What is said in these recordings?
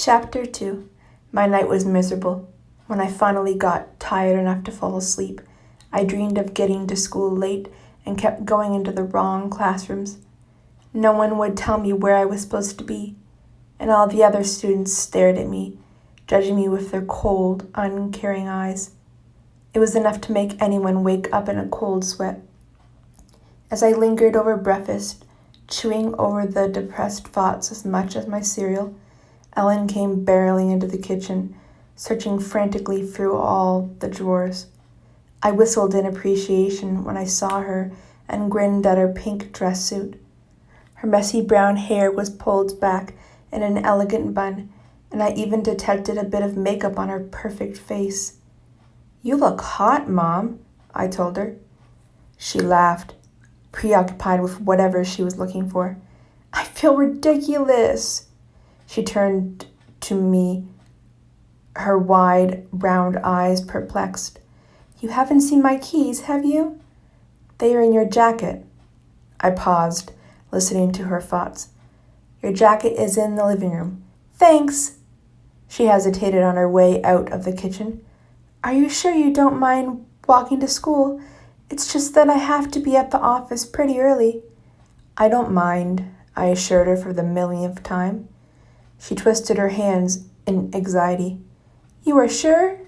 Chapter 2. My night was miserable. When I finally got tired enough to fall asleep, I dreamed of getting to school late and kept going into the wrong classrooms. No one would tell me where I was supposed to be, and all the other students stared at me, judging me with their cold, uncaring eyes. It was enough to make anyone wake up in a cold sweat. As I lingered over breakfast, chewing over the depressed thoughts as much as my cereal, Ellen came barreling into the kitchen, searching frantically through all the drawers. I whistled in appreciation when I saw her and grinned at her pink dress suit. Her messy brown hair was pulled back in an elegant bun, and I even detected a bit of makeup on her perfect face. "You look hot, Mom," I told her. She laughed, preoccupied with whatever she was looking for. "I feel ridiculous." She turned to me, her wide, round eyes perplexed. "You haven't seen my keys, have you?" "They are in your jacket." I paused, listening to her thoughts. "Your jacket is in the living room." "Thanks." She hesitated on her way out of the kitchen. "Are you sure you don't mind walking to school? It's just that I have to be at the office pretty early." "I don't mind," I assured her for the millionth time. She twisted her hands in anxiety. "You are sure?"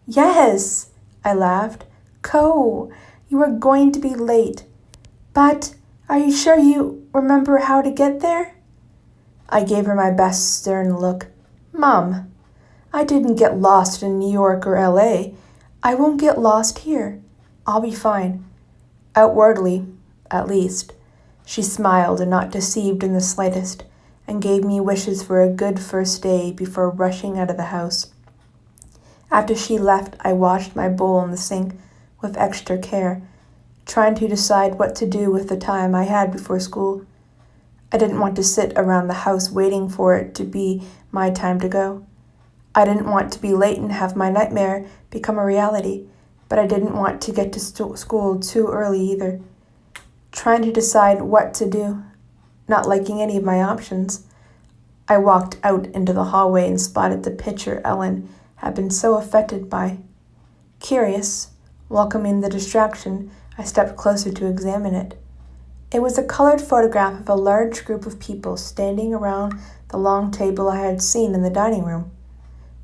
"Yes," I laughed. "Go. You are going to be late." "But are you sure you remember how to get there?" I gave her my best stern look. "Mom, I didn't get lost in New York or LA. I won't get lost here. I'll be fine." Outwardly, at least. She smiled and not deceived in the slightest, and gave me wishes for a good first day before rushing out of the house. After she left, I washed my bowl in the sink with extra care, trying to decide what to do with the time I had before school. I didn't want to sit around the house waiting for it to be my time to go. I didn't want to be late and have my nightmare become a reality, but I didn't want to get to school too early either. Trying to decide what to do, not liking any of my options, I walked out into the hallway and spotted the picture Ellen had been so affected by. Curious, welcoming the distraction, I stepped closer to examine it. It was a colored photograph of a large group of people standing around the long table I had seen in the dining room.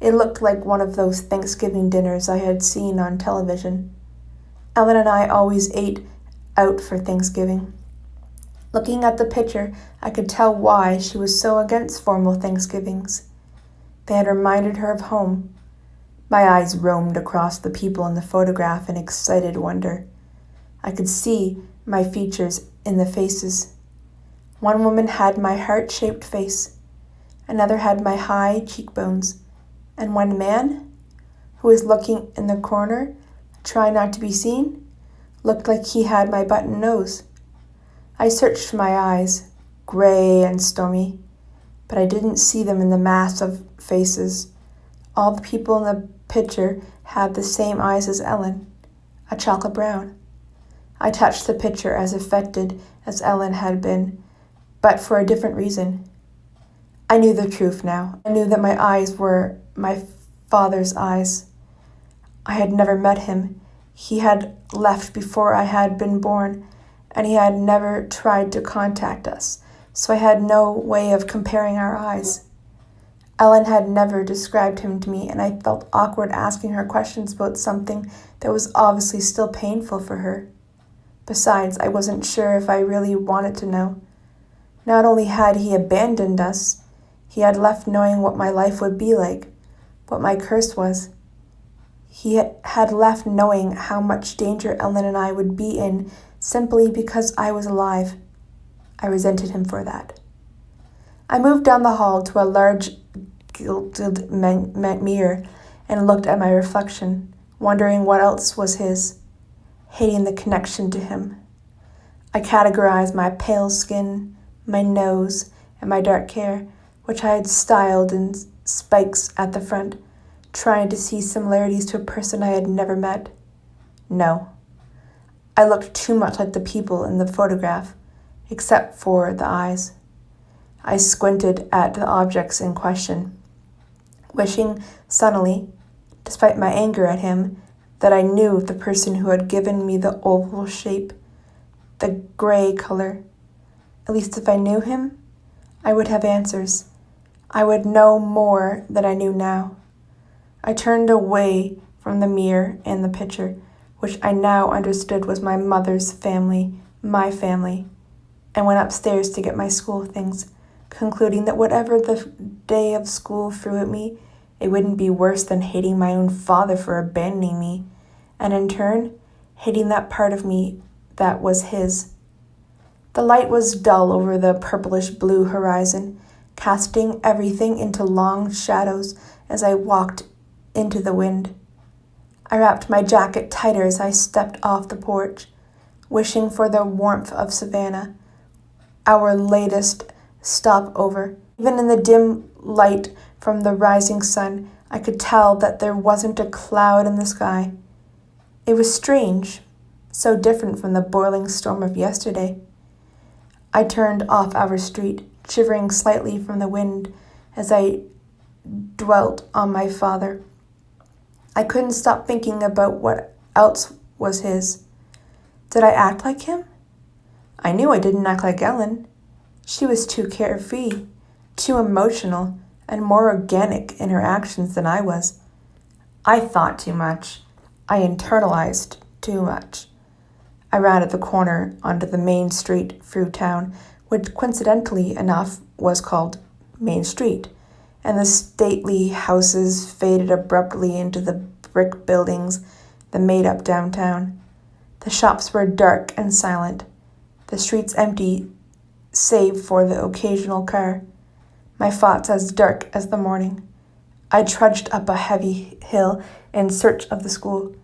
It looked like one of those Thanksgiving dinners I had seen on television. Ellen and I always ate out for Thanksgiving. Looking at the picture, I could tell why she was so against formal Thanksgivings. They had reminded her of home. My eyes roamed across the people in the photograph in excited wonder. I could see my features in the faces. One woman had my heart-shaped face. Another had my high cheekbones. And one man, who was looking in the corner, trying not to be seen, looked like he had my button nose. I searched for my eyes, gray and stormy, but I didn't see them in the mass of faces. All the people in the picture had the same eyes as Ellen, a chocolate brown. I touched the picture as affected as Ellen had been, but for a different reason. I knew the truth now. I knew that my eyes were my father's eyes. I had never met him. He had left before I had been born, and he had never tried to contact us, so I had no way of comparing our eyes. Ellen had never described him to me, and I felt awkward asking her questions about something that was obviously still painful for her. Besides, I wasn't sure if I really wanted to know. Not only had he abandoned us, he had left knowing what my life would be like, what my curse was. He had left knowing how much danger Ellen and I would be in simply because I was alive. I resented him for that. I moved down the hall to a large gilded mirror and looked at my reflection, wondering what else was his, hating the connection to him. I categorized my pale skin, my nose, and my dark hair, which I had styled in spikes at the front, trying to see similarities to a person I had never met. No. I looked too much like the people in the photograph, except for the eyes. I squinted at the objects in question. wishing sunnily, despite my anger at him, that I knew the person who had given me the oval shape, the gray color. At least if I knew him, I would have answers. I would know more than I knew now. I turned away from the mirror and the picture, which I now understood was my mother's family, my family, and went upstairs to get my school things, concluding that whatever the day of school threw at me, it wouldn't be worse than hating my own father for abandoning me, and in turn, hating that part of me that was his. The light was dull over the purplish-blue horizon, casting everything into long shadows as I walked into the wind. I wrapped my jacket tighter as I stepped off the porch, wishing for the warmth of Savannah, our latest stopover. Even in the dim light from the rising sun, I could tell that there wasn't a cloud in the sky. It was strange, so different from the boiling storm of yesterday. I turned off our street, shivering slightly from the wind as I dwelt on my father. I couldn't stop thinking about what else was his. Did I act like him? I knew I didn't act like Ellen. She was too carefree, too emotional, and more organic in her actions than I was. I thought too much. I internalized too much. I rounded the corner onto the main street through town, which coincidentally enough was called Main Street, and the stately houses faded abruptly into the brick buildings that made up downtown. The shops were dark and silent, the streets empty save for the occasional car, my thoughts as dark as the morning. I trudged up a heavy hill in search of the school.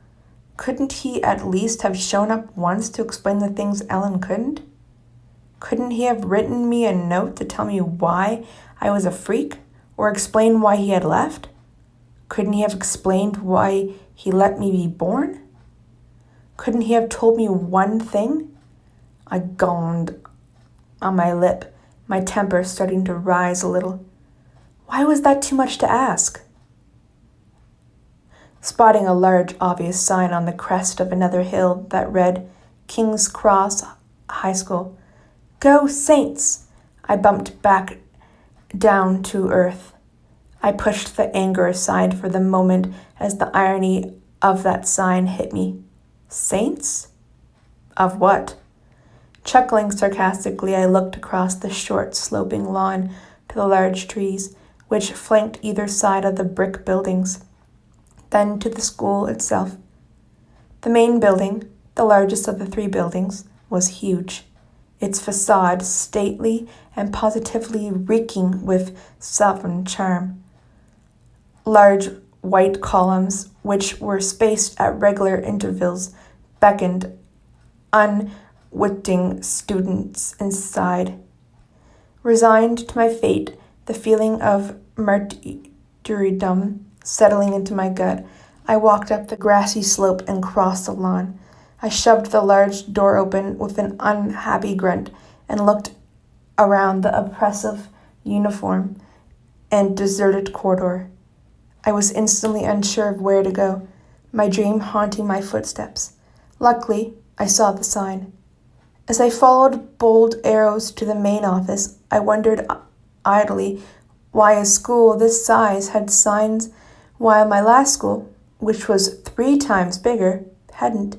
Couldn't he at least have shown up once to explain the things Ellen couldn't? Couldn't he have written me a note to tell me why I was a freak, or explain why he had left? Couldn't he have explained why he let me be born? Couldn't he have told me one thing? I groaned on my lip, my temper starting to rise a little. Why was that too much to ask? Spotting a large, obvious sign on the crest of another hill that read, King's Cross High School. Go Saints! I bumped back down to earth. I pushed the anger aside for the moment as the irony of that sign hit me. Saints? Of what? Chuckling sarcastically, I looked across the short, sloping lawn to the large trees, which flanked either side of the brick buildings, then to the school itself. The main building, the largest of the three buildings, was huge, its facade stately and positively reeking with sovereign charm. Large white columns, which were spaced at regular intervals, beckoned unwitting students inside. Resigned to my fate, the feeling of martyrdom settling into my gut, I walked up the grassy slope and crossed the lawn. I shoved the large door open with an unhappy grunt and looked around the oppressive uniform and deserted corridor. I was instantly unsure of where to go, my dream haunting my footsteps. Luckily, I saw the sign. As I followed bold arrows to the main office, I wondered idly why a school this size had signs while my last school, which was 3 times bigger, hadn't.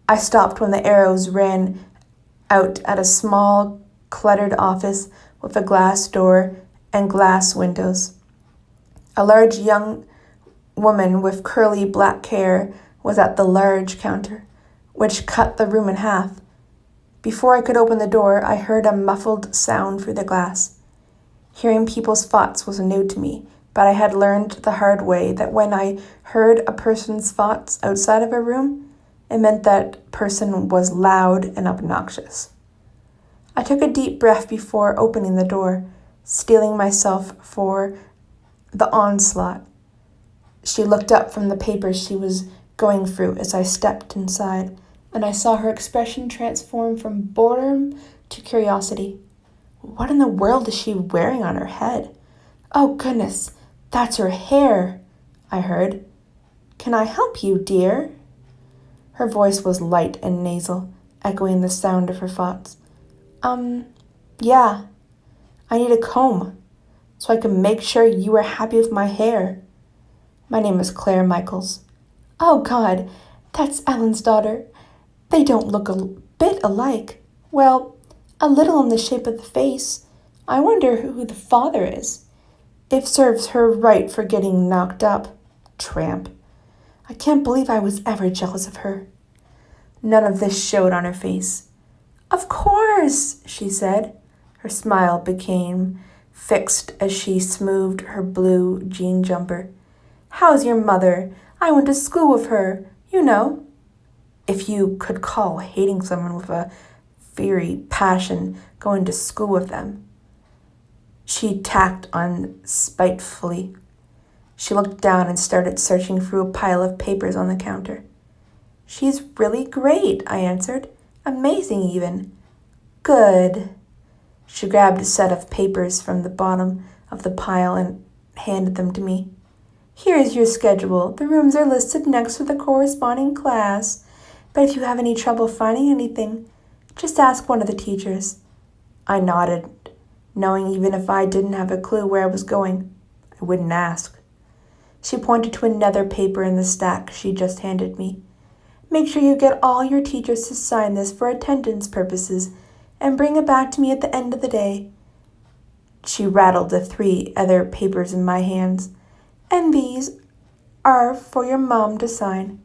I stopped when the arrows ran out at a small, cluttered office with a glass door and glass windows. A large young woman with curly black hair was at the large counter, which cut the room in half. Before I could open the door, I heard a muffled sound through the glass. Hearing people's thoughts was new to me, but I had learned the hard way that when I heard a person's thoughts outside of a room, it meant that person was loud and obnoxious. I took a deep breath before opening the door, steeling myself for the onslaught. She looked up from the papers she was going through as I stepped inside, and I saw her expression transform from boredom to curiosity. What in the world is she wearing on her head? Oh, goodness, That's her hair, I heard. Can I help you, dear? Her voice was light and nasal, echoing the sound of her thoughts. Yeah. I need a comb, so I can make sure you are happy with my hair. My name is Claire Michaels. Oh, God, that's Ellen's daughter. They don't look a bit alike. Well, a little in the shape of the face. I wonder who the father is. It serves her right for getting knocked up. Tramp. I can't believe I was ever jealous of her. None of this showed on her face. Of course, she said. Her smile became fixed as she smoothed her blue jean jumper. How's your mother? I went to school with her, you know. If you could call hating someone with a fiery passion going to school with them. She tacked on spitefully. She looked down and started searching through a pile of papers on the counter. She's really great, I answered. Amazing, even. Good. She grabbed a set of papers from the bottom of the pile and handed them to me. Here's your schedule. The rooms are listed next to the corresponding class. But if you have any trouble finding anything, just ask one of the teachers. I nodded, knowing even if I didn't have a clue where I was going, I wouldn't ask. She pointed to another paper in the stack she just handed me. Make sure you get all your teachers to sign this for attendance purposes and bring it back to me at the end of the day. She rattled the 3 other papers in my hands. And these are for your mom to sign.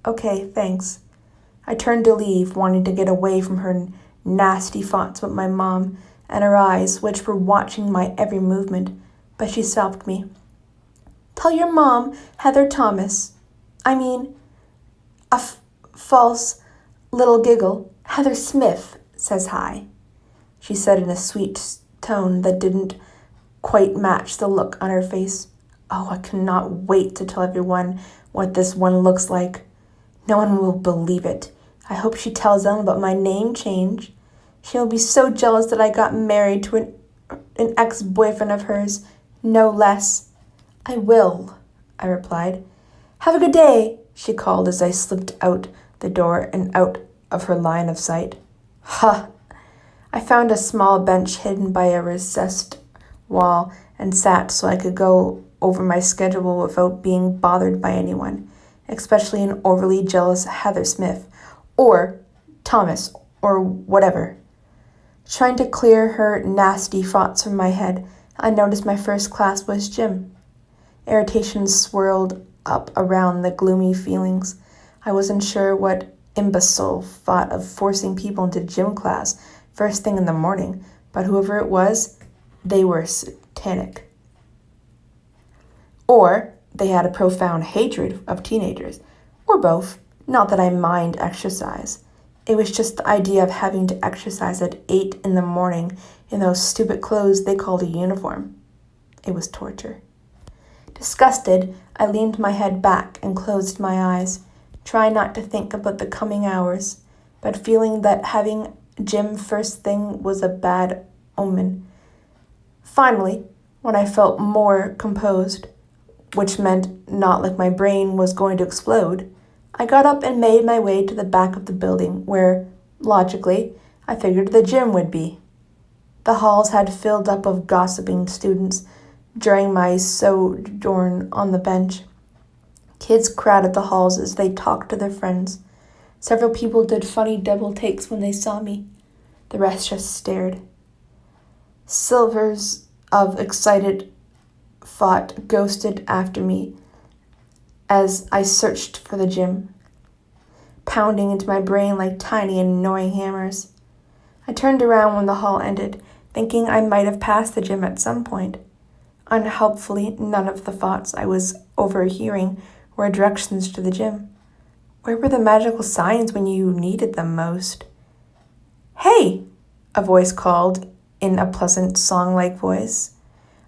Okay, thanks. I turned to leave, wanting to get away from her nasty thoughts with my mom and her eyes, which were watching my every movement, but she stopped me. Tell your mom, Heather Thomas. False little giggle. Heather Smith says hi, she said in a sweet tone that didn't quite match the look on her face. Oh, I cannot wait to tell everyone what this one looks like. No one will believe it. I hope she tells them about my name change. She'll be so jealous that I got married to an ex-boyfriend of hers, no less. I will, I replied. Have a good day, she called as I slipped out the door and out of her line of sight. Ha! I found a small bench hidden by a recessed wall and sat so I could go over my schedule without being bothered by anyone, especially an overly jealous Heather Smith, or Thomas, or whatever. Trying to clear her nasty thoughts from my head, I noticed my first class was gym. Irritation swirled up around the gloomy feelings. I wasn't sure what imbecile thought of forcing people into gym class first thing in the morning, but whoever it was, they were satanic. Or they had a profound hatred of teenagers, or both. Not that I mind exercise. It was just the idea of having to exercise at 8 in the morning in those stupid clothes they called a uniform. It was torture. Disgusted, I leaned my head back and closed my eyes, trying not to think about the coming hours, but feeling that having gym first thing was a bad omen. Finally, when I felt more composed, which meant not like my brain was going to explode, I got up and made my way to the back of the building where, logically, I figured the gym would be. The halls had filled up of gossiping students during my sojourn on the bench. Kids crowded the halls as they talked to their friends. Several people did funny double takes when they saw me. The rest just stared. Silvers of excited thought ghosted after me as I searched for the gym, pounding into my brain like tiny and annoying hammers. I turned around when the hall ended, thinking I might have passed the gym at some point. Unhelpfully, none of the thoughts I was overhearing were directions to the gym. Where were the magical signs when you needed them most? Hey! A voice called in a pleasant song-like voice.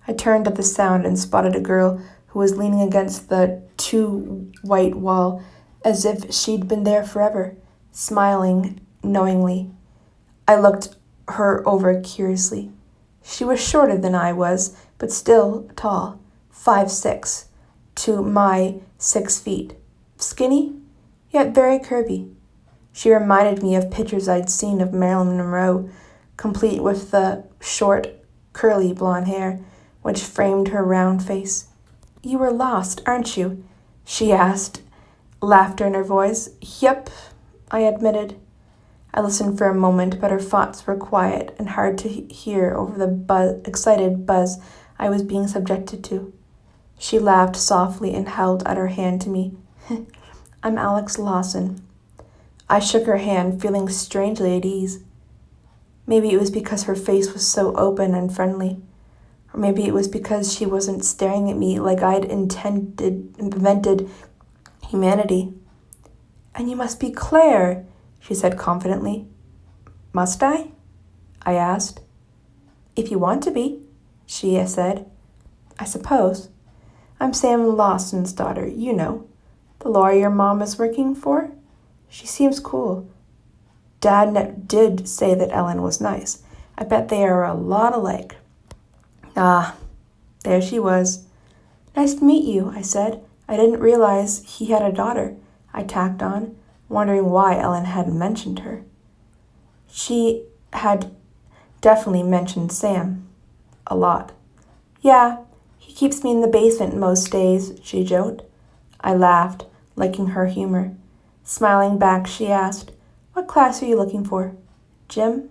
I turned at the sound and spotted a girl who was leaning against the white wall as if she'd been there forever, smiling knowingly. I looked her over curiously. She was shorter than I was, but still tall, 5'6", to my 6 feet. Skinny, yet very curvy. She reminded me of pictures I'd seen of Marilyn Monroe, complete with the short, curly blonde hair, which framed her round face. "You were lost, aren't you?" she asked, laughter in her voice. "Yep," I admitted. I listened for a moment, but her thoughts were quiet and hard to hear over the excited buzz I was being subjected to. She laughed softly and held out her hand to me. "I'm Alex Lawson." I shook her hand, feeling strangely at ease. Maybe it was because her face was so open and friendly. Or maybe it was because she wasn't staring at me like I'd invented humanity. "And you must be Claire," she said confidently. "Must I?" I asked. "If you want to be," she said. "I suppose. I'm Sam Lawson's daughter, you know. The lawyer your mom is working for. She seems cool. Dad did say that Ellen was nice. I bet they are a lot alike." Ah, there she was. "Nice to meet you," I said. "I didn't realize he had a daughter," I tacked on, wondering why Ellen hadn't mentioned her. She had definitely mentioned Sam. A lot. "Yeah, he keeps me in the basement most days," she joked. I laughed, liking her humor. Smiling back, she asked, "What class are you looking for? Gym?"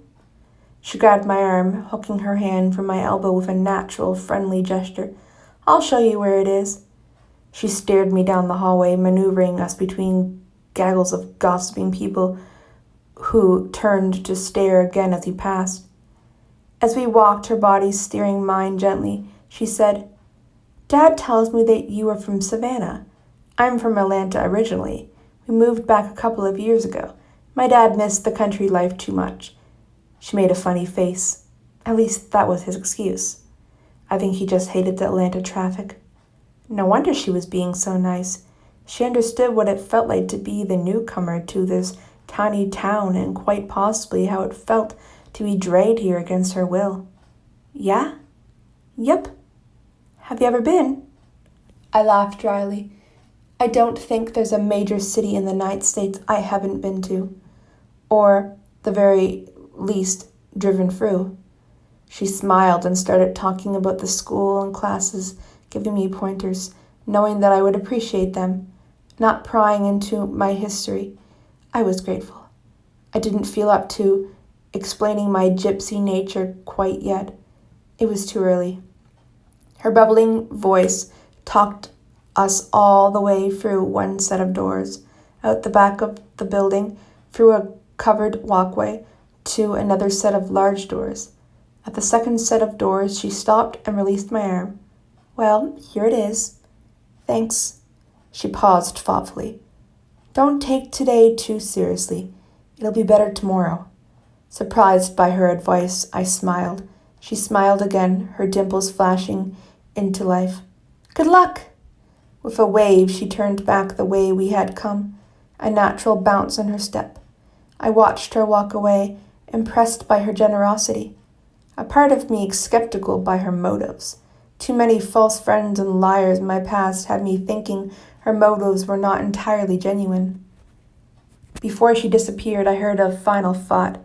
She grabbed my arm, hooking her hand from my elbow with a natural, friendly gesture. "I'll show you where it is." She steered me down the hallway, maneuvering us between gaggles of gossiping people who turned to stare again as we passed. As we walked, her body steering mine gently, she said, "Dad tells me that you are from Savannah. I'm from Atlanta originally. We moved back a couple of years ago. My dad missed the country life too much." She made a funny face. At least that was his excuse. I think he just hated the Atlanta traffic. No wonder she was being so nice. She understood what it felt like to be the newcomer to this tiny town and quite possibly how it felt to be dragged here against her will. "Yeah? Yep. Have you ever been?" I laughed dryly. I don't think there's a major city in the United States I haven't been to, or, the very least, driven through. She smiled and started talking about the school and classes, giving me pointers, knowing that I would appreciate them, not prying into my history. I was grateful. I didn't feel up to explaining my gypsy nature quite yet. It was too early. Her bubbling voice talked us all the way through one set of doors, out the back of the building, through a covered walkway, to another set of large doors. At the second set of doors, she stopped and released my arm. "Well, here it is." "Thanks." She paused thoughtfully. "Don't take today too seriously. It'll be better tomorrow." Surprised by her advice, I smiled. She smiled again, her dimples flashing into life. "Good luck!" With a wave, she turned back the way we had come, a natural bounce in her step. I watched her walk away, impressed by her generosity. A part of me skeptical by her motives. Too many false friends and liars in my past had me thinking her motives were not entirely genuine. Before she disappeared, I heard a final thought.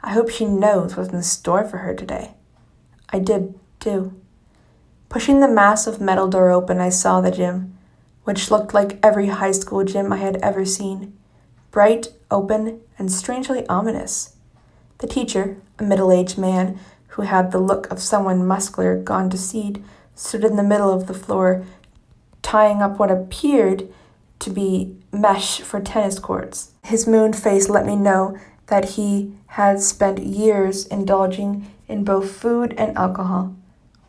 I hope she knows what's in store for her today. I did, too. Pushing the massive metal door open, I saw the gym, which looked like every high school gym I had ever seen. Bright, open, and strangely ominous. The teacher, a middle-aged man who had the look of someone muscular gone to seed, stood in the middle of the floor, tying up what appeared to be mesh for tennis courts. His moon face let me know that he had spent years indulging in both food and alcohol.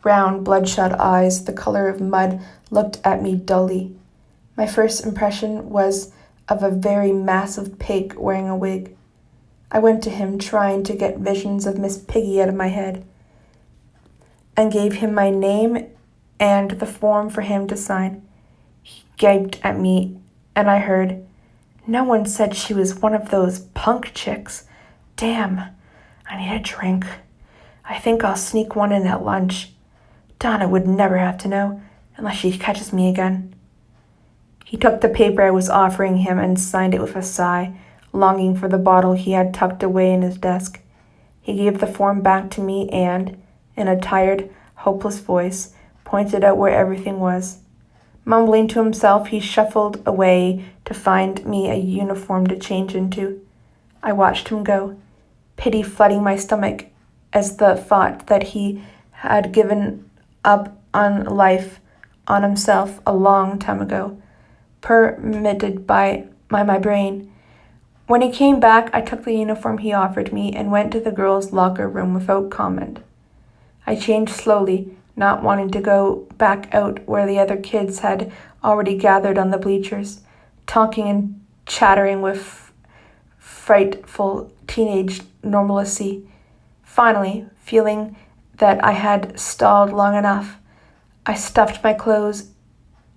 Round, bloodshot eyes, the color of mud, looked at me dully. My first impression was of a very massive pig wearing a wig. I went to him, trying to get visions of Miss Piggy out of my head, and gave him my name and the form for him to sign. He gaped at me, and I heard, "No one said she was one of those punk chicks. Damn, I need a drink. I think I'll sneak one in at lunch. Donna would never have to know, unless she catches me again. He took the paper I was offering him and signed it with a sigh, longing for the bottle he had tucked away in his desk. He gave the form back to me and, in a tired, hopeless voice, pointed out where everything was. Mumbling to himself, he shuffled away to find me a uniform to change into. I watched him go, pity flooding my stomach as the thought that he had given up on life, on himself, a long time ago, permitted by my brain. When he came back, I took the uniform he offered me and went to the girls' locker room without comment. I changed slowly, not wanting to go back out where the other kids had already gathered on the bleachers, talking and chattering with frightful teenage normalcy. Finally, feeling that I had stalled long enough, I stuffed my clothes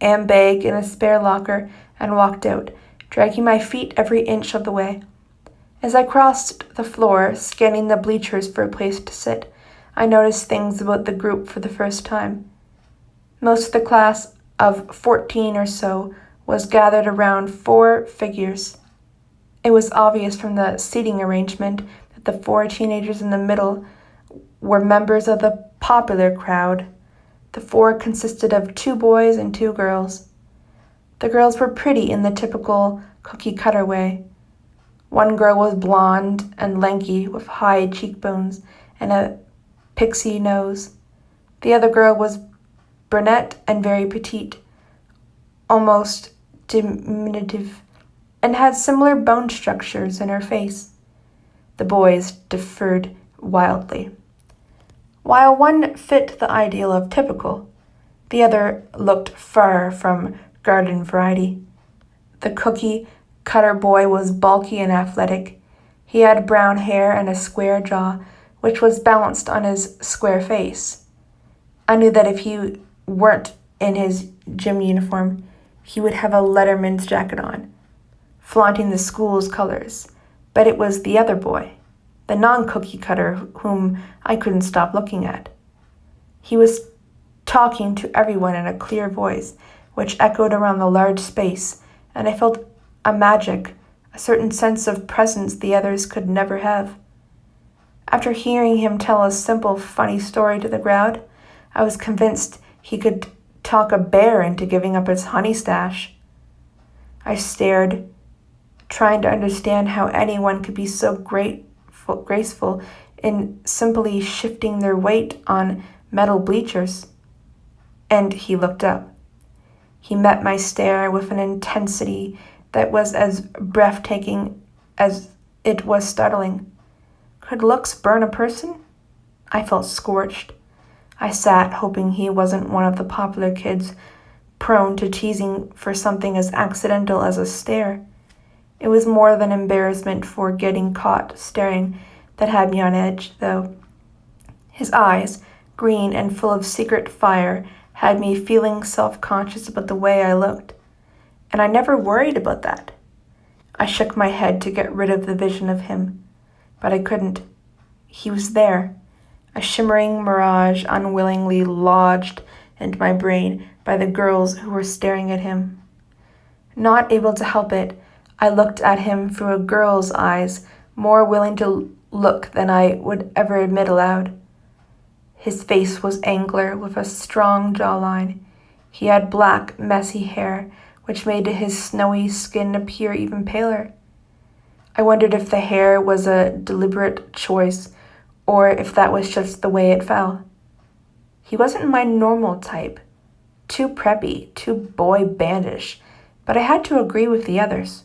and bag in a spare locker and walked out, dragging my feet every inch of the way. As I crossed the floor, scanning the bleachers for a place to sit, I noticed things about the group for the first time. Most of the class of 14 or so was gathered around 4 figures. It was obvious from the seating arrangement that the 4 teenagers in the middle were members of the popular crowd. The 4 consisted of 2 boys and 2 girls. The girls were pretty in the typical cookie-cutter way. One girl was blonde and lanky with high cheekbones and a pixie nose. The other girl was brunette and very petite, almost diminutive, and had similar bone structures in her face. The boys differed wildly. While one fit the ideal of typical, the other looked far from garden variety. The cookie-cutter boy was bulky and athletic. He had brown hair and a square jaw, which was balanced on his square face. I knew that if he weren't in his gym uniform, he would have a letterman's jacket on, flaunting the school's colors. But it was the other boy, the non-cookie cutter, whom I couldn't stop looking at. He was talking to everyone in a clear voice, which echoed around the large space, and I felt a magic, a certain sense of presence the others could never have. After hearing him tell a simple, funny story to the crowd, I was convinced he could talk a bear into giving up its honey stash. I stared, trying to understand how anyone could be so graceful in simply shifting their weight on metal bleachers. And he looked up. He met my stare with an intensity that was as breathtaking as it was startling. Could looks burn a person? I felt scorched. I sat, hoping he wasn't one of the popular kids prone to teasing for something as accidental as a stare. It was more than embarrassment for getting caught staring that had me on edge, though. His eyes, green and full of secret fire, had me feeling self-conscious about the way I looked, and I never worried about that. I shook my head to get rid of the vision of him, but I couldn't. He was there, a shimmering mirage unwillingly lodged into my brain by the girls who were staring at him. Not able to help it, I looked at him through a girl's eyes, more willing to look than I would ever admit aloud. His face was angular with a strong jawline. He had black, messy hair, which made his snowy skin appear even paler. I wondered if the hair was a deliberate choice, or if that was just the way it fell. He wasn't my normal type, too preppy, too boy bandish, but I had to agree with the others.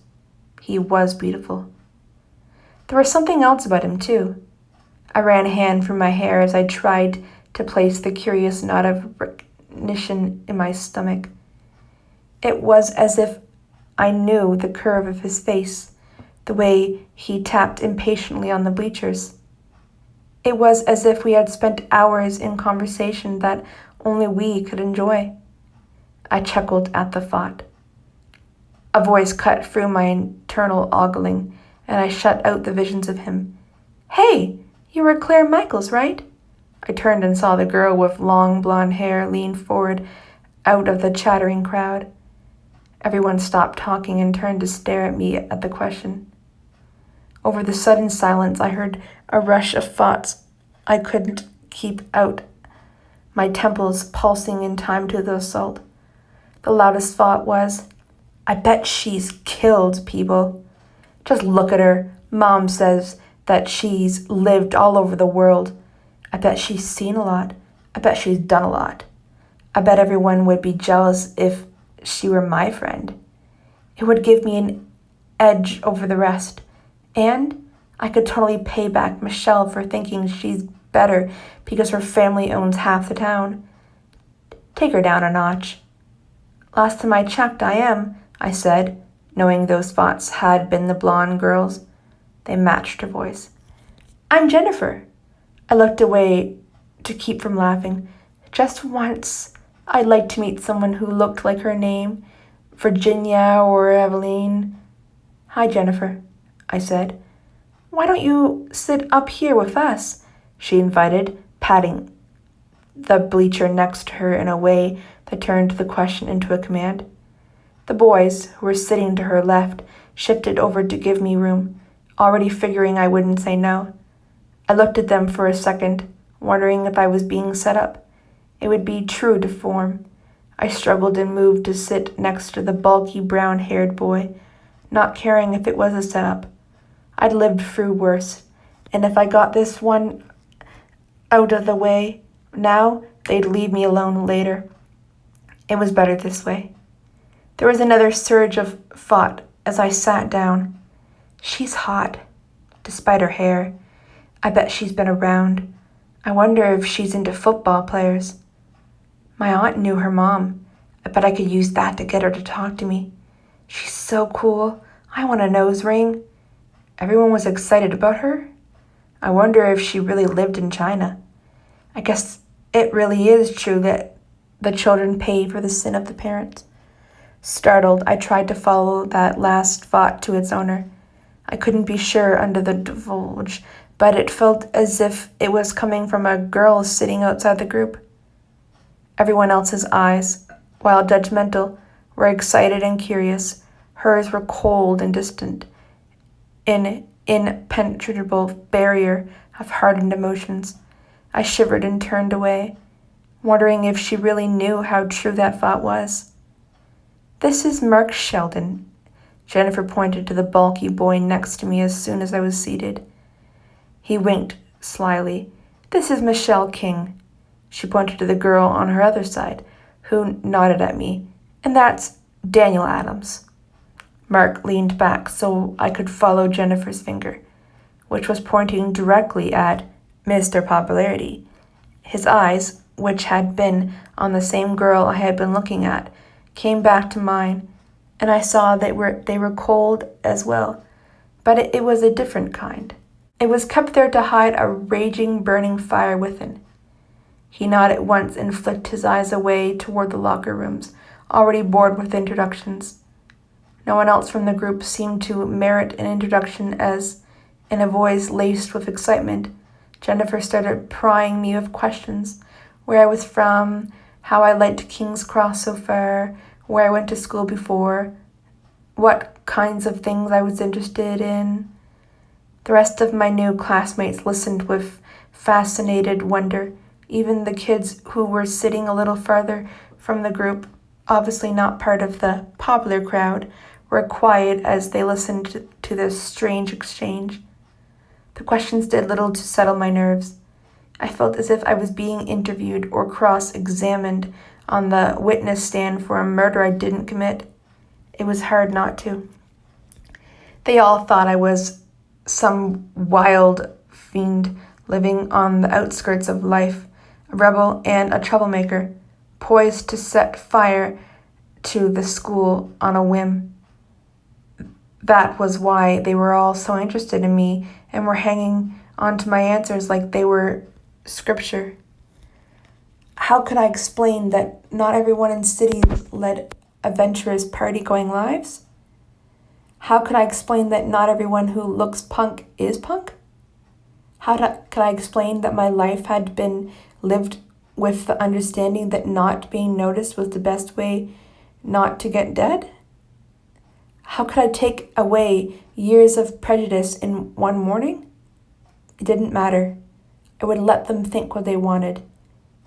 He was beautiful. There was something else about him, too. I ran a hand through my hair as I tried to place the curious knot of recognition in my stomach. It was as if I knew the curve of his face, the way he tapped impatiently on the bleachers. It was as if we had spent hours in conversation that only we could enjoy. I chuckled at the thought. A voice cut through my internal ogling, and I shut out the visions of him. "Hey, you were Claire Michaels, right?" I turned and saw the girl with long blonde hair lean forward out of the chattering crowd. Everyone stopped talking and turned to stare at me at the question. Over the sudden silence, I heard a rush of thoughts I couldn't keep out, my temples pulsing in time to the assault. The loudest thought was, I bet she's killed people. Just look at her. Mom says that she's lived all over the world. I bet she's seen a lot. I bet she's done a lot. I bet everyone would be jealous if she were my friend. It would give me an edge over the rest. And I could totally pay back Michelle for thinking she's better because her family owns half the town. Take her down a notch. Last time I checked, I am, I said, knowing those thoughts had been the blonde girl's. They matched her voice. I'm Jennifer. I looked away to keep from laughing. Just once, I'd like to meet someone who looked like her name, Virginia or Eveline. Hi, Jennifer, I said. Why don't you sit up here with us? She invited, patting the bleacher next to her in a way that turned the question into a command. The boys, who were sitting to her left, shifted over to give me room, already figuring I wouldn't say no. I looked at them for a second, wondering if I was being set up. It would be true to form. I struggled and moved to sit next to the bulky brown-haired boy, not caring if it was a setup. I'd lived through worse, and if I got this one out of the way now, they'd leave me alone later. It was better this way. There was another surge of thought as I sat down. She's hot, despite her hair. I bet she's been around. I wonder if she's into football players. My aunt knew her mom. I bet I could use that to get her to talk to me. She's so cool. I want a nose ring. Everyone was excited about her. I wonder if she really lived in China. I guess it really is true that the children pay for the sin of the parents. Startled, I tried to follow that last thought to its owner. I couldn't be sure under the divulge, but it felt as if it was coming from a girl sitting outside the group. Everyone else's eyes, while judgmental, were excited and curious. Hers were cold and distant, an impenetrable barrier of hardened emotions. I shivered and turned away, wondering if she really knew how true that thought was. This is Mark Sheldon. Jennifer pointed to the bulky boy next to me as soon as I was seated. He winked slyly. This is Michelle King. She pointed to the girl on her other side, who nodded at me. And that's Daniel Adams. Mark leaned back so I could follow Jennifer's finger, which was pointing directly at Mr. Popularity. His eyes, which had been on the same girl I had been looking at, came back to mine, and I saw they were cold as well, but it was a different kind. It was kept there to hide a raging, burning fire within. He nodded once and flicked his eyes away toward the locker rooms, already bored with introductions. No one else from the group seemed to merit an introduction as, in a voice laced with excitement, Jennifer started prying me with questions. Where I was from, how I liked King's Cross so far, where I went to school before, what kinds of things I was interested in. The rest of my new classmates listened with fascinated wonder. Even the kids who were sitting a little farther from the group, obviously not part of the popular crowd, were quiet as they listened to this strange exchange. The questions did little to settle my nerves. I felt as if I was being interviewed or cross-examined on the witness stand for a murder I didn't commit. It was hard not to. They all thought I was some wild fiend living on the outskirts of life, a rebel and a troublemaker, poised to set fire to the school on a whim. That was why they were all so interested in me and were hanging on to my answers like they were scripture. How could I explain that not everyone in cities led adventurous party-going lives? How could I explain that not everyone who looks punk is punk? Could I explain that my life had been lived with the understanding that not being noticed was the best way not to get dead? How could I take away years of prejudice in one morning? It didn't matter. I would let them think what they wanted.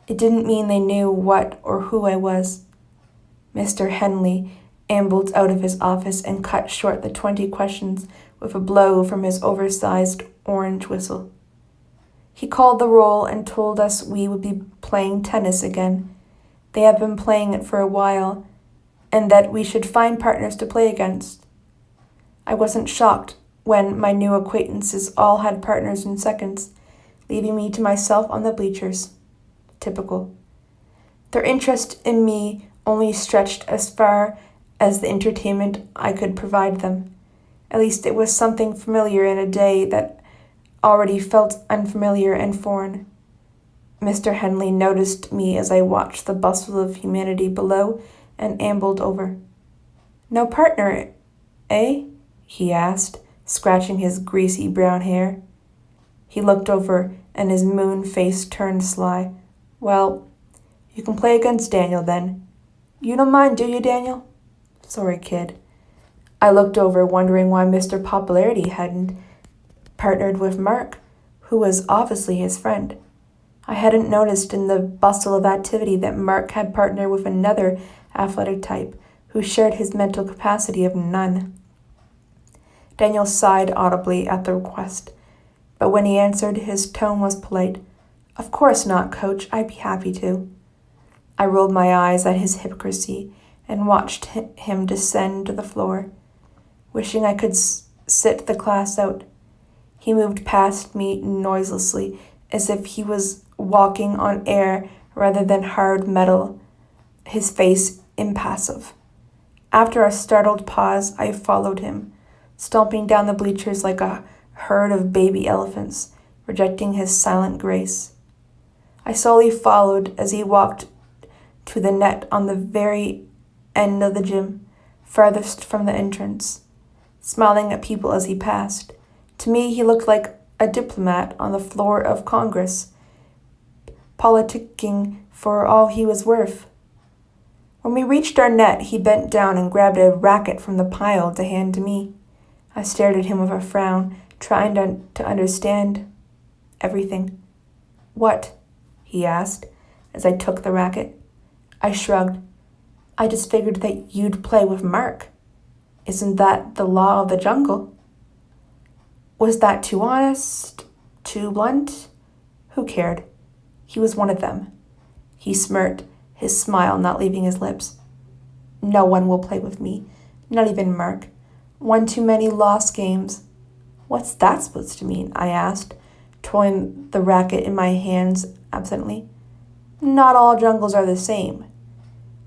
It didn't mean they knew what or who I was. Mr. Henley ambled out of his office and cut short the 20 questions with a blow from his oversized orange whistle. He called the roll and told us we would be playing tennis again. They had been playing it for a while, and that we should find partners to play against. I wasn't shocked when my new acquaintances all had partners in seconds, leaving me to myself on the bleachers. Typical. Their interest in me only stretched as far as the entertainment I could provide them. At least it was something familiar in a day that already felt unfamiliar and foreign. Mr. Henley noticed me as I watched the bustle of humanity below and ambled over. "No partner, eh?" he asked, scratching his greasy brown hair. He looked over and his moon face turned sly. "Well, you can play against Daniel then. You don't mind, do you, Daniel?" "Sorry, kid." I looked over, wondering why Mr. Popularity hadn't partnered with Mark, who was obviously his friend. I hadn't noticed in the bustle of activity that Mark had partnered with another athletic type who shared his mental capacity of none. Daniel sighed audibly at the request, but when he answered, his tone was polite. "Of course not, Coach. I'd be happy to." I rolled my eyes at his hypocrisy and watched him descend to the floor, wishing I could sit the class out. He moved past me noiselessly, as if he was walking on air rather than hard metal, his face impassive. After a startled pause, I followed him, stomping down the bleachers like a herd of baby elephants, rejecting his silent grace. I slowly followed as he walked to the net on the very end of the gym, farthest from the entrance, smiling at people as he passed. To me, he looked like a diplomat on the floor of Congress, politicking for all he was worth. When we reached our net, he bent down and grabbed a racket from the pile to hand to me. I stared at him with a frown, trying to understand everything. "What?" he asked as I took the racket. I shrugged. "I just figured that you'd play with Mark. Isn't that the law of the jungle?" Was that too honest? Too blunt? Who cared? He was one of them. He smirked, his smile not leaving his lips. "No one will play with me, not even Mark. One too many lost games." "What's that supposed to mean?" I asked, twirling the racket in my hands absently. "Not all jungles are the same."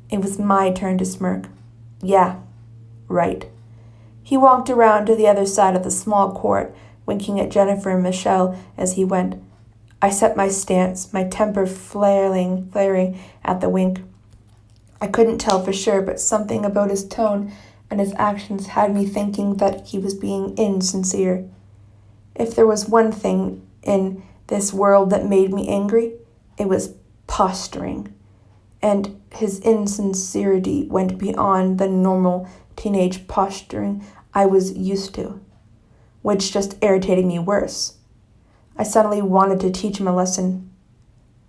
It was my turn to smirk. "Yeah, right." He walked around to the other side of the small court, winking at Jennifer and Michelle as he went. I set my stance, my temper flaring at the wink. I couldn't tell for sure, but something about his tone and his actions had me thinking that he was being insincere. If there was one thing in this world that made me angry, it was posturing. And his insincerity went beyond the normal teenage posturing I was used to, which just irritated me worse. I suddenly wanted to teach him a lesson.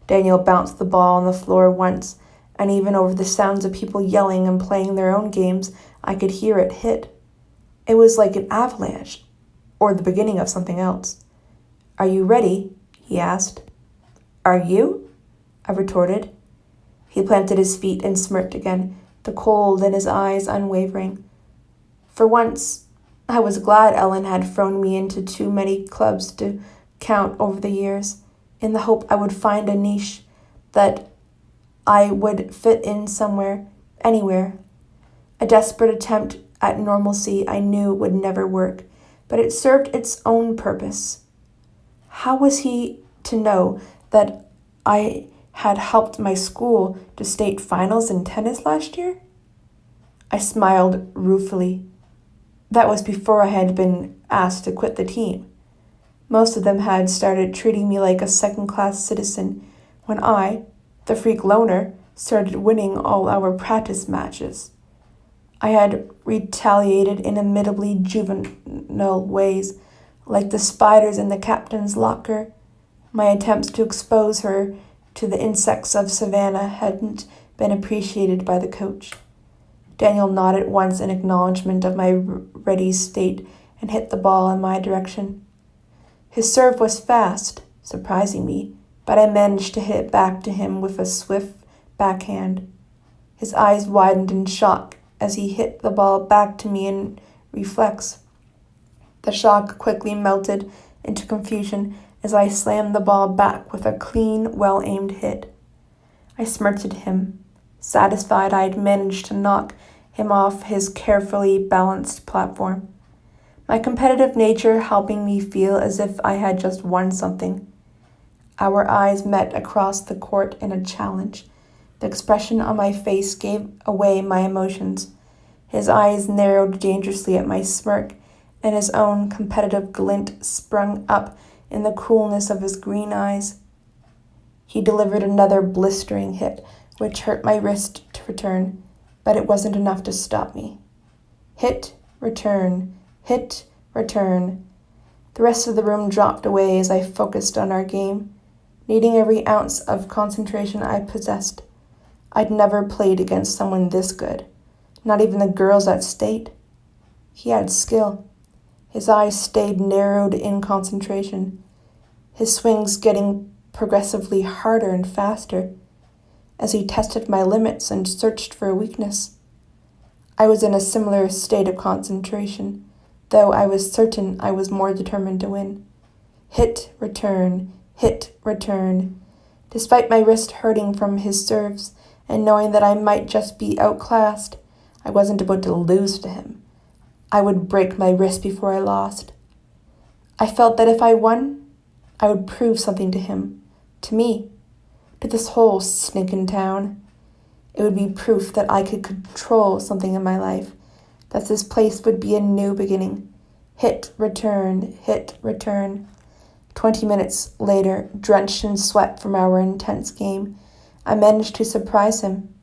Daniel bounced the ball on the floor once, and even over the sounds of people yelling and playing their own games, I could hear it hit. It was like an avalanche, or the beginning of something else. "Are you ready?" he asked. "Are you?" I retorted. He planted his feet and smirked again, the cold in his eyes unwavering. For once, I was glad Ellen had thrown me into too many clubs to count over the years, in the hope I would find a niche, that I would fit in somewhere, anywhere. A desperate attempt at normalcy I knew would never work, but it served its own purpose. How was he to know that I had helped my school to state finals in tennis last year? I smiled ruefully. That was before I had been asked to quit the team. Most of them had started treating me like a second-class citizen when I, The freak loner started winning all our practice matches. I had retaliated in admittedly juvenile ways, like the spiders in the captain's locker. My attempts to expose her to the insects of savannah hadn't been appreciated by the coach. Daniel nodded once in acknowledgement of my ready state and hit the ball in my direction. His serve was fast, surprising me, but I managed to hit it back to him with a swift backhand. His eyes widened in shock as he hit the ball back to me in reflex. The shock quickly melted into confusion as I slammed the ball back with a clean, well-aimed hit. I smirked at him, satisfied I had managed to knock him off his carefully balanced platform, my competitive nature helping me feel as if I had just won something. Our eyes met across the court in a challenge. The expression on my face gave away my emotions. His eyes narrowed dangerously at my smirk, and his own competitive glint sprung up in the coolness of his green eyes. He delivered another blistering hit, which hurt my wrist to return, but it wasn't enough to stop me. Hit, return, hit, return. The rest of the room dropped away as I focused on our game, needing every ounce of concentration I possessed. I'd never played against someone this good, not even the girls at state. He had skill. His eyes stayed narrowed in concentration, his swings getting progressively harder and faster as he tested my limits and searched for a weakness. I was in a similar state of concentration, though I was certain I was more determined to win. Hit, return, hit, return. Despite my wrist hurting from his serves and knowing that I might just be outclassed, I wasn't about to lose to him. I would break my wrist before I lost. I felt that if I won, I would prove something to him, to me, to this whole stinking town. It would be proof that I could control something in my life, that this place would be a new beginning. Hit, return, hit, return. 20 minutes later, drenched in sweat from our intense game, I managed to surprise him.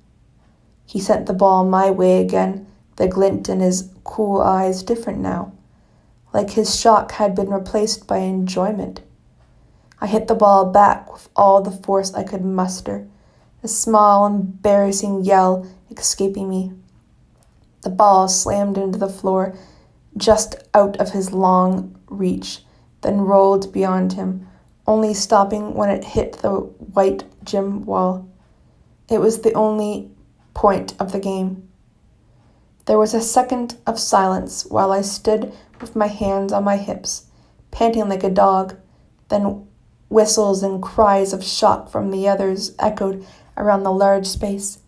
He sent the ball my way again, the glint in his cool eyes different now, like his shock had been replaced by enjoyment. I hit the ball back with all the force I could muster, a small, embarrassing yell escaping me. The ball slammed into the floor just out of his long reach, then rolled beyond him, only stopping when it hit the white gym wall. It was the only point of the game. There was a second of silence while I stood with my hands on my hips, panting like a dog. Then whistles and cries of shock from the others echoed around the large space.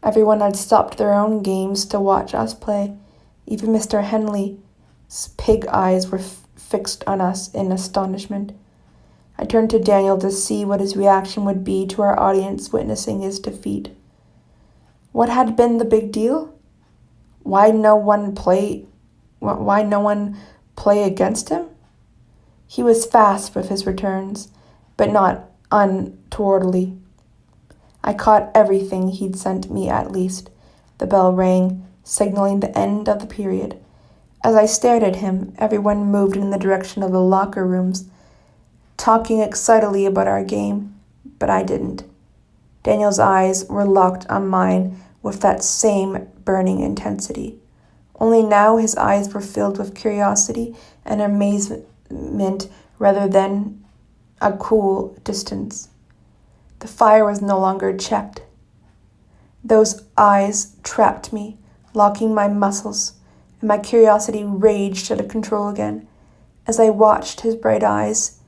Everyone had stopped their own games to watch us play. Even Mr. Henley's pig eyes were fixed on us in astonishment. I turned to Daniel to see what his reaction would be to our audience witnessing his defeat. What had been the big deal? Why no one play against him? He was fast with his returns, but not untowardly. I caught everything he'd sent me at least. The bell rang, signaling the end of the period. As I stared at him, everyone moved in the direction of the locker rooms, talking excitedly about our game, but I didn't. Daniel's eyes were locked on mine with that same burning intensity. Only now his eyes were filled with curiosity and amazement rather than a cool distance. The fire was no longer checked. Those eyes trapped me, locking my muscles, and my curiosity raged out of control again. As I watched his bright eyes,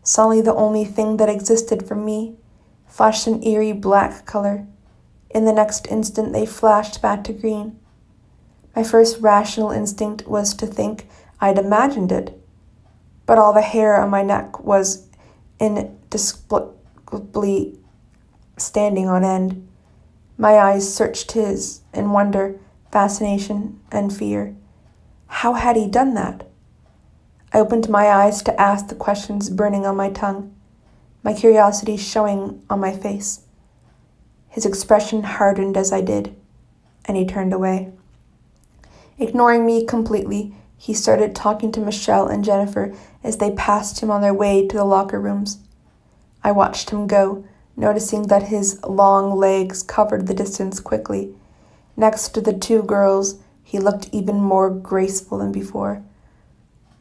suddenly the only thing that existed for me flashed an eerie black color. In the next instant, they flashed back to green. My first rational instinct was to think I'd imagined it, but all the hair on my neck was inexplicably standing on end. My eyes searched his in wonder, fascination, and fear. How had he done that? I opened my eyes to ask the questions burning on my tongue, my curiosity showing on my face. His expression hardened as I did, and he turned away. Ignoring me completely, he started talking to Michelle and Jennifer as they passed him on their way to the locker rooms. I watched him go, noticing that his long legs covered the distance quickly. Next to the two girls, he looked even more graceful than before.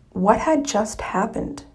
What had just happened?